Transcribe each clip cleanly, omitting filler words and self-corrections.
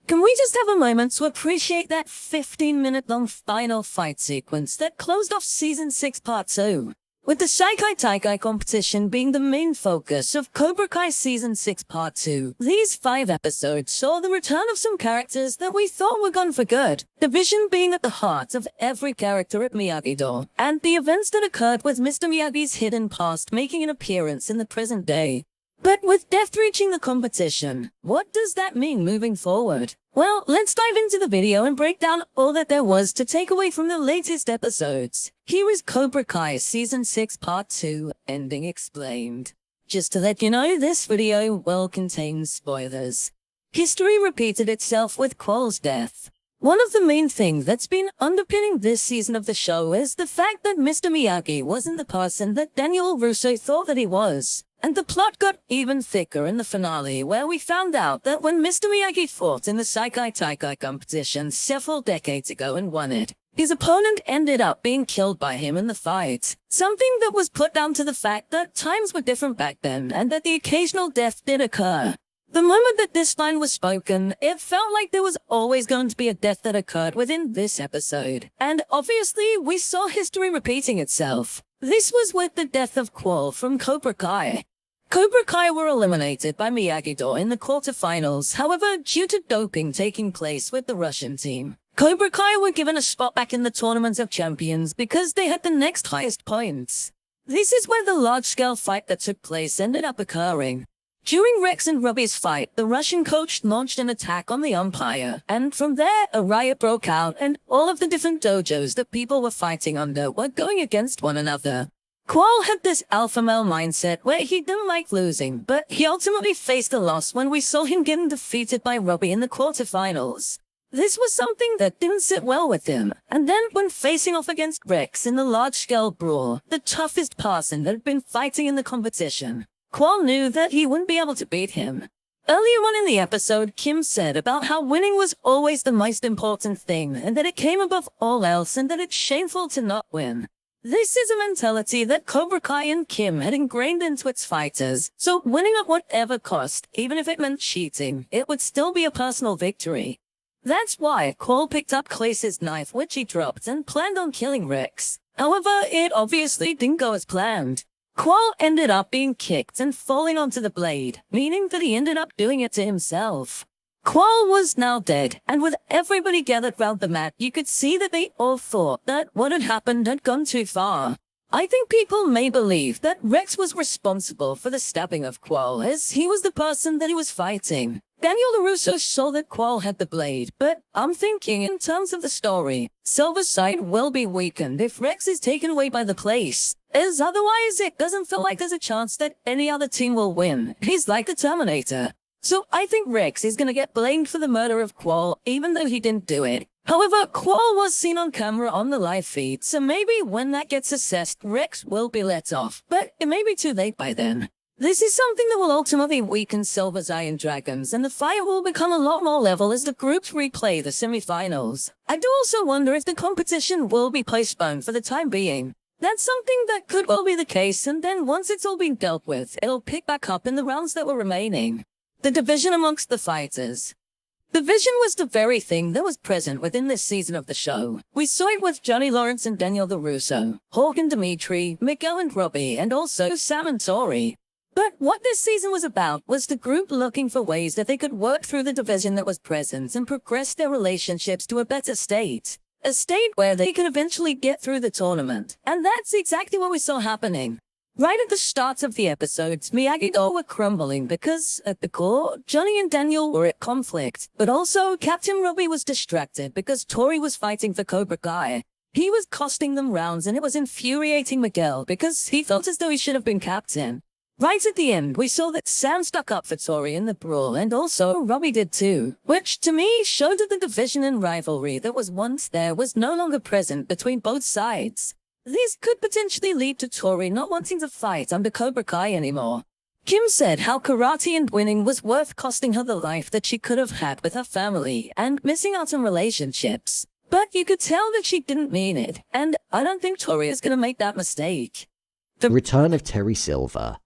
Can we just have a moment to appreciate that 15-minute-long final fight sequence that closed off Season 6 Part 2? With the Saikai Taikai competition being the main focus of Cobra Kai Season 6 Part 2, these 5 episodes saw the return of some characters that we thought were gone for good. Division being at the heart of every character at Miyagi-Do, and the events that occurred with Mr. Miyagi's hidden past making an appearance in the present day. But with Death reaching the competition, what does that mean moving forward? Well, let's dive into the video and break down all that there was to take away from the latest episodes. Here is Cobra Kai Season 6 Part 2, Ending Explained. Just to let you know, this video will contain spoilers. History repeated itself with Qual's death. One of the main things that's been underpinning this season of the show is the fact that Mr. Miyagi wasn't the person that Daniel Russo thought that he was. And the plot got even thicker in the finale, where we found out that when Mr. Miyagi fought in the Saikai Taikai competition several decades ago and won it, his opponent ended up being killed by him in the fight. Something that was put down to the fact that times were different back then and that the occasional death did occur. The moment that this line was spoken, it felt like there was always going to be a death that occurred within this episode. And obviously, we saw history repeating itself. This was with the death of Qual from Cobra Kai. Cobra Kai were eliminated by Miyagi-Do in the quarterfinals, however, due to doping taking place with the Russian team. Cobra Kai were given a spot back in the Tournament of Champions because they had the next highest points. This is where the large-scale fight that took place ended up occurring. During Rex and Robbie's fight, the Russian coach launched an attack on the umpire, and from there, a riot broke out, and all of the different dojos that people were fighting under were going against one another. Qual had this alpha male mindset where he didn't like losing, but he ultimately faced a loss when we saw him getting defeated by Robbie in the quarterfinals. This was something that didn't sit well with him, and then when facing off against Rex in the large-scale brawl, the toughest person that had been fighting in the competition, Qual knew that he wouldn't be able to beat him. Earlier on in the episode, Kim said about how winning was always the most important thing, and that it came above all else, and that it's shameful to not win. This is a mentality that Cobra Kai and Kim had ingrained into its fighters, so winning at whatever cost, even if it meant cheating, it would still be a personal victory. That's why Qual picked up Clace's knife, which he dropped, and planned on killing Rex. However, it obviously didn't go as planned. Qual ended up being kicked and falling onto the blade, meaning that he ended up doing it to himself. Qual was now dead, and with everybody gathered round the mat, you could see that they all thought that what had happened had gone too far. I think people may believe that Rex was responsible for the stabbing of Qual, as he was the person that he was fighting. Daniel LaRusso saw that Qual had the blade, but I'm thinking in terms of the story, Silver's side will be weakened if Rex is taken away by the place, as otherwise it doesn't feel like there's a chance that any other team will win. He's like the Terminator. So I think Rex is gonna get blamed for the murder of Qual, even though he didn't do it. However, Qual was seen on camera on the live feed, so maybe when that gets assessed, Rex will be let off, but it may be too late by then. This is something that will ultimately weaken Silver's Iron Dragons, and the fight will become a lot more level as the groups replay the semifinals. I do also wonder if the competition will be postponed for the time being. That's something that could well be the case, and then once it's all been dealt with, it'll pick back up in the rounds that were remaining. The division amongst the fighters. Division was the very thing that was present within this season of the show. We saw it with Johnny Lawrence and Daniel LaRusso, Hawk and Dimitri, Miguel and Robbie, and also Sam and Tori. But what this season was about was the group looking for ways that they could work through the division that was present and progress their relationships to a better state. A state where they could eventually get through the tournament. And that's exactly what we saw happening. Right at the start of the episodes, Miyagi-Do were crumbling because, at the core, Johnny and Daniel were at conflict. But also, Captain Robbie was distracted because Tori was fighting for Cobra Kai. He was costing them rounds, and it was infuriating Miguel because he felt as though he should have been captain. Right at the end, we saw that Sam stuck up for Tori in the brawl, and also Robbie did too, which to me showed that the division and rivalry that was once there was no longer present between both sides. This could potentially lead to Tori not wanting to fight under Cobra Kai anymore. Kim said how karate and winning was worth costing her the life that she could have had with her family and missing out on relationships. But you could tell that she didn't mean it, and I don't think Tori is going to make that mistake. The return of Terry Silver.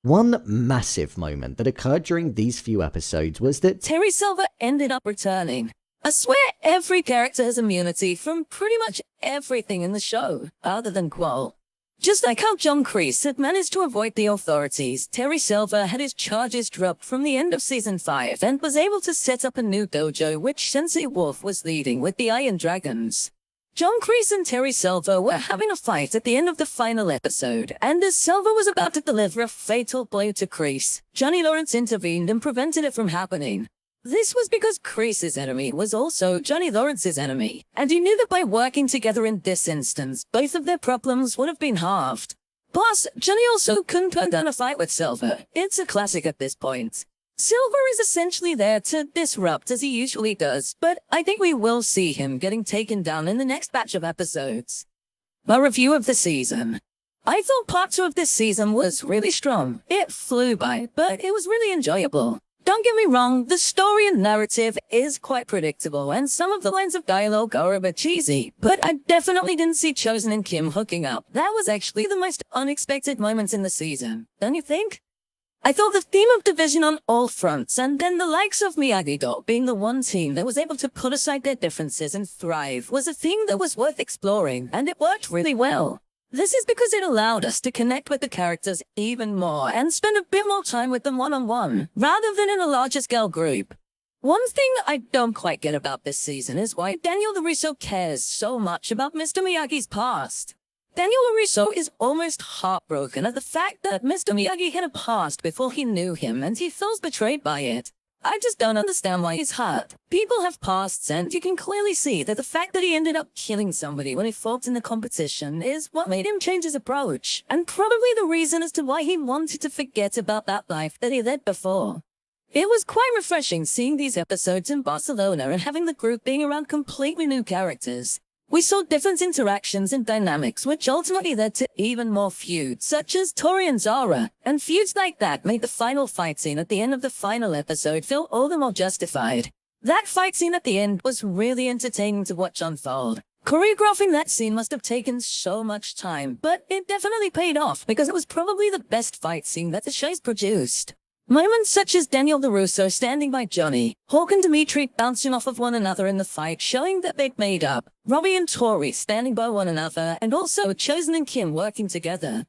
One massive moment that occurred during these few episodes was that Terry Silver ended up returning. I swear every character has immunity from pretty much everything in the show, other than Qual. Just like how John Kreese had managed to avoid the authorities, Terry Silver had his charges dropped from the end of Season 5 and was able to set up a new dojo which Sensei Wolf was leading with the Iron Dragons. John Kreese and Terry Silver were having a fight at the end of the final episode, and as Silver was about to deliver a fatal blow to Kreese, Johnny Lawrence intervened and prevented it from happening. This was because Kreese's enemy was also Johnny Lawrence's enemy, and he knew that by working together in this instance, both of their problems would have been halved. Plus, Johnny also couldn't put down a fight with Silver. It's a classic at this point. Silver is essentially there to disrupt as he usually does, but I think we will see him getting taken down in the next batch of episodes. My review of the season. I thought part 2 of this season was really strong. It flew by, but it was really enjoyable. Don't get me wrong, the story and narrative is quite predictable, and some of the lines of dialogue are a bit cheesy, but I definitely didn't see Chosen and Kim hooking up. That was actually the most unexpected moments in the season, don't you think? I thought the theme of division on all fronts, and then the likes of Miyagi-Do being the one team that was able to put aside their differences and thrive, was a thing that was worth exploring, and it worked really well. This is because it allowed us to connect with the characters even more and spend a bit more time with them one-on-one, rather than in a larger-scale group. One thing I don't quite get about this season is why Daniel LaRusso cares so much about Mr. Miyagi's past. Daniel LaRusso is almost heartbroken at the fact that Mr. Miyagi had a past before he knew him, and he feels betrayed by it. I just don't understand why he's hurt. People have pasts, and you can clearly see that the fact that he ended up killing somebody when he fought in the competition is what made him change his approach, and probably the reason as to why he wanted to forget about that life that he led before. It was quite refreshing seeing these episodes in Barcelona and having the group being around completely new characters. We saw different interactions and dynamics, which ultimately led to even more feuds, such as Tori and Zara, and feuds like that made the final fight scene at the end of the final episode feel all the more justified. That fight scene at the end was really entertaining to watch unfold. Choreographing that scene must have taken so much time, but it definitely paid off because it was probably the best fight scene that the show's produced. Moments such as Daniel LaRusso standing by Johnny, Hawk and Dimitri bouncing off of one another in the fight, showing that they'd made up, Robbie and Tori standing by one another, and also Chosen and Kim working together.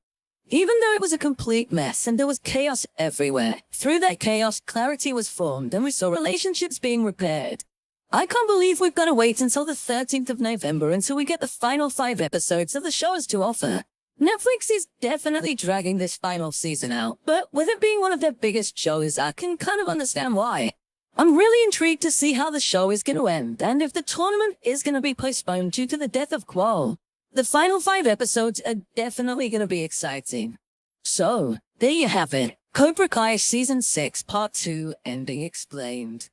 Even though it was a complete mess and there was chaos everywhere, through that chaos, clarity was formed and we saw relationships being repaired. I can't believe we've got to wait until the 13th of November until we get the final 5 episodes that the show has to offer. Netflix is definitely dragging this final season out, but with it being one of their biggest shows, I can kind of understand why. I'm really intrigued to see how the show is going to end, and if the tournament is going to be postponed due to the death of Qual. The final 5 episodes are definitely going to be exciting. So, there you have it. Cobra Kai Season 6 Part 2 Ending Explained.